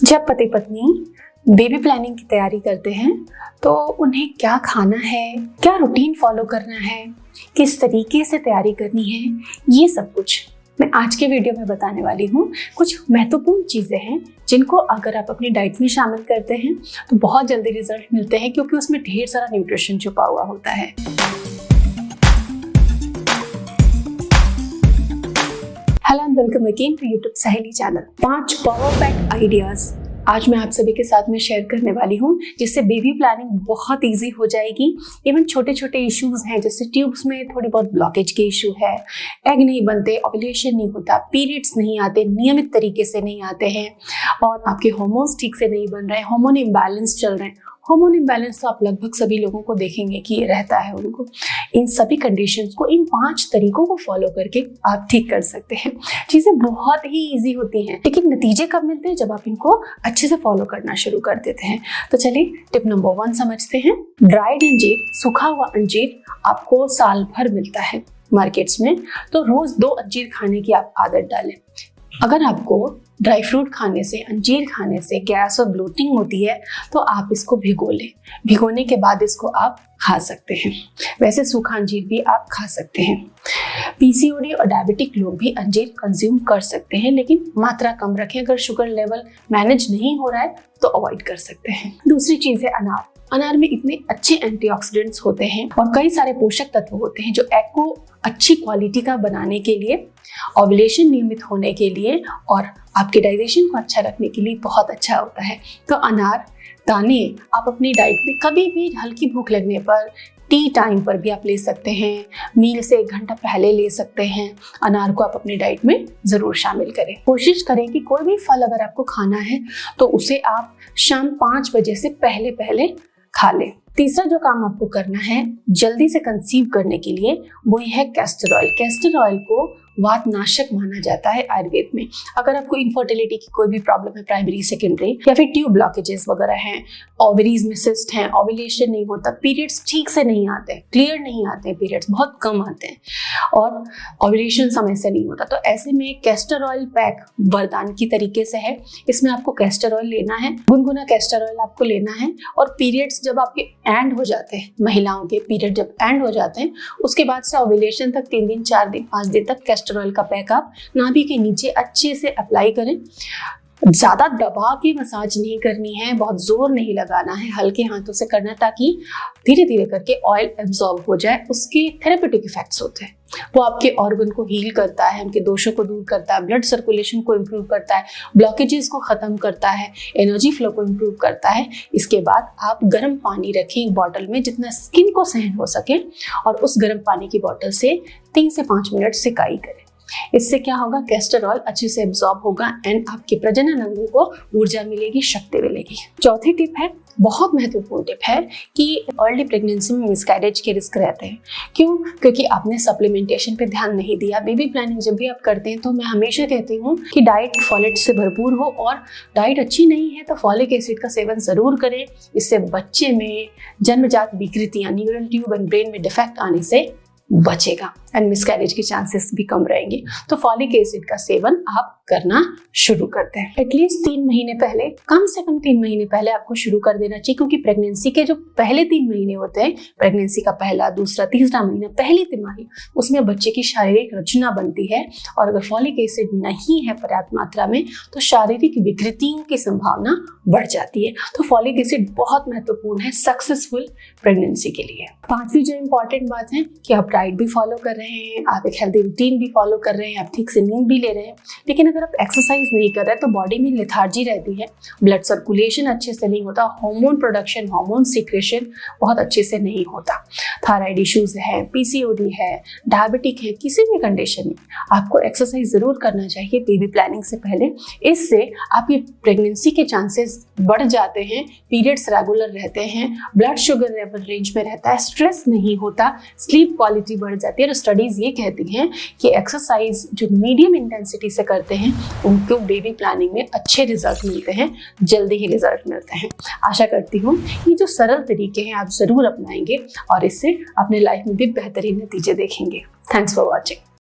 जब पति पत्नी बेबी प्लानिंग की तैयारी करते हैं तो उन्हें क्या खाना है, क्या रूटीन फॉलो करना है, किस तरीके से तैयारी करनी है, ये सब कुछ मैं आज के वीडियो में बताने वाली हूँ। कुछ महत्वपूर्ण चीज़ें हैं जिनको अगर आप अपनी डाइट में शामिल करते हैं तो बहुत जल्दी रिजल्ट मिलते हैं, क्योंकि उसमें ढेर सारा न्यूट्रिशन छुपा हुआ होता है। Hello and welcome again to YouTube Saheli channel. 5 power pack ideas आज मैं आप सभी के साथ में शेयर करने वाली हूँ, जिससे बेबी प्लानिंग बहुत इजी हो जाएगी। इवन छोटे छोटे इश्यूज हैं, जैसे ट्यूब्स में थोड़ी बहुत ब्लॉकेज के इशू है, एग नहीं बनते, ओव्यूलेशन नहीं होता, पीरियड्स नहीं आते, नियमित तरीके से नहीं आते हैं, और आपके हार्मोन्स ठीक से नहीं बन रहे हैं, हार्मोन इम्बैलेंस चल रहे हैं। हार्मोन इम्बैलेंस तो आप लगभग सभी लोगों को देखेंगे कि ये रहता है उनको। इन सभी कंडीशंस को इन 5 तरीकों को फॉलो करके आप ठीक कर सकते हैं। चीज़ें बहुत ही इजी होती हैं, लेकिन नतीजे कब मिलते हैं? जब आप इनको अच्छे से फॉलो करना शुरू कर देते हैं। तो चलिए टिप नंबर 1 समझते हैं। ड्राइड अंजीर, सूखा हुआ अंजीर आपको साल भर मिलता है मार्केट्स में, तो रोज 2 अंजीर खाने की आप आदत डालें। अगर आपको ड्राई फ्रूट खाने से, अंजीर खाने से गैस और ब्लोटिंग होती है तो आप इसको भिगो लें। भिगोने के बाद इसको आप खा सकते हैं। वैसे सूखा अंजीर भी आप खा सकते हैं। पीसीओडी और डायबिटिक लोग भी अंजीर कंज्यूम कर सकते हैं, लेकिन मात्रा कम रखें। अगर शुगर लेवल मैनेज नहीं हो रहा है तो अवॉइड कर सकते हैं। दूसरी चीज़ है अनार। अनार में इतने अच्छे एंटीऑक्सीडेंट्स होते हैं और कई सारे पोषक तत्व होते हैं जो एग को अच्छी क्वालिटी का बनाने के लिए, ओव्यूलेशन नियमित होने के लिए और आपके डाइजेशन को अच्छा रखने के लिए बहुत अच्छा होता है। तो अनार दाने आप अपनी डाइट में कभी भी हल्की भूख लगने पर, टी टाइम पर भी आप ले सकते हैं, मील से 1 घंटा पहले ले सकते हैं। अनार को आप अपनी डाइट में ज़रूर शामिल करें। कोशिश करें कि कोई भी फल अगर आपको खाना है तो उसे आप शाम 5 बजे से पहले पहले खा लें। तीसरा जो काम आपको करना है जल्दी से कंसीव करने के लिए, वो है कैस्टर ऑयल। कैस्टर ऑयल को वातनाशक माना जाता है आयुर्वेद में। अगर आपको इनफर्टिलिटी की कोई भी प्रॉब्लम है, प्राइमरी सेकेंडरी, या फिर ट्यूब ब्लॉकेजेस वगैरह हैं, ओवरीज में सिस्ट हैं, ओव्यूलेशन नहीं होता, पीरियड्स ठीक से नहीं आते, क्लियर नहीं आते हैं, पीरियड्स बहुत कम आते हैं और ओव्यूलेशन समय से नहीं होता, तो ऐसे में कैस्टर ऑयल पैक वरदान की तरीके से है। इसमें आपको कैस्टर ऑयल लेना है, गुनगुना कैस्टर ऑयल आपको लेना है, और पीरियड्स जब आपके एंड हो जाते हैं, महिलाओं के पीरियड जब एंड हो जाते हैं, उसके बाद से ओव्यूलेशन तक 3 दिन, 4 दिन, 5 दिन तक कैस्टर ऑयल का पैक आप नाभि के नीचे अच्छे से अप्लाई करें। ज्यादा दबा के मसाज नहीं करनी है, बहुत जोर नहीं लगाना है, हल्के हाथों से करना, ताकि धीरे धीरे करके ऑयल एब्जॉर्ब हो जाए। उसके थेरेप्यूटिक इफेक्ट्स होते हैं, वो आपके ऑर्गन को हील करता है, उनके दोषों को दूर करता है, ब्लड सर्कुलेशन को इम्प्रूव करता है, ब्लॉकेजेस को खत्म करता है, एनर्जी फ्लो को इम्प्रूव करता है। इसके बाद आप गर्म पानी रखें एक बॉटल में, जितना स्किन को सहन हो सके, और उस गर्म पानी की बॉटल से 3 से 5 मिनट सिकाई करें। इससे क्या होगा, कैस्टर ऑयल अच्छे से एब्जॉर्ब होगा एंड आपके प्रजनन अंगों को ऊर्जा मिलेगी, शक्ति मिलेगी। चौथी टिप है, बहुत महत्वपूर्ण टिप है, कि अर्ली प्रेगनेंसी में मिसकैरेज के रिस्क रहते हैं। क्यों? क्योंकि आपने सप्लीमेंटेशन पे ध्यान नहीं दिया। बेबी प्लानिंग जब भी आप करते हैं तो मैं हमेशा कहती हूँ कि डाइट फॉलेट से भरपूर हो, और डाइट अच्छी नहीं है तो फॉलिक एसिड का सेवन जरूर करें। इससे बच्चे में जन्मजात विकृतियां, न्यूरल ट्यूब एंड ब्रेन में डिफेक्ट आने से बचेगा एंड मिसकैरेज के चांसेस भी कम रहेंगे। तो फॉलिक एसिड का सेवन आप करना शुरू करते हैं। एटलीस्ट 3 महीने पहले, कम से कम 3 महीने पहले आपको शुरू कर देना चाहिए, क्योंकि प्रेगनेंसी के जो पहले 3 महीने होते हैं, प्रेगनेंसी का पहला, दूसरा, तीसरा महीना, पहली तिमाही, उसमें बच्चे की शारीरिक रचना बनती है, और अगर फॉलिक एसिड नहीं है पर्याप्त मात्रा में तो शारीरिक विकृतियों की संभावना बढ़ जाती है। तो फॉलिक एसिड बहुत महत्वपूर्ण है सक्सेसफुल प्रेगनेंसी के लिए। 5वीं जो इंपॉर्टेंट बात है कि आप डाइट भी फॉलो कर रहे हैं, आप एक हेल्दी रूटीन भी फॉलो कर रहे हैं, आप ठीक से नींद भी ले रहे हैं, लेकिन अगर आप एक्सरसाइज नहीं कर रहे तो बॉडी में लेथार्जी रहती है, ब्लड सर्कुलेशन अच्छे से नहीं होता, हार्मोन प्रोडक्शन, हार्मोन सीक्रेशन बहुत अच्छे से नहीं होता, थायराइड इश्यूज है, पीसीओडी है, डायबिटिक है, किसी भी कंडीशन में आपको एक्सरसाइज जरूर करना चाहिए बेबी प्लानिंग से पहले। इससे आपकी प्रेगनेंसी के चांसेस बढ़ जाते हैं, पीरियड्स रेगुलर रहते हैं, ब्लड शुगर लेवल रेंज में रहता है, स्ट्रेस नहीं होता, स्लीप क्वालिटी बढ़ जाती है। और स्टडीज ये कहती हैं कि एक्सरसाइज जो मीडियम इंटेंसिटी से करते हैं उनको बेबी प्लानिंग में अच्छे रिजल्ट मिलते हैं, जल्दी ही रिजल्ट मिलते हैं। आशा करती हूँ ये जो सरल तरीके हैं आप जरूर अपनाएंगे और इससे अपने लाइफ में भी बेहतरीन नतीजे देखेंगे। Thanks for watching.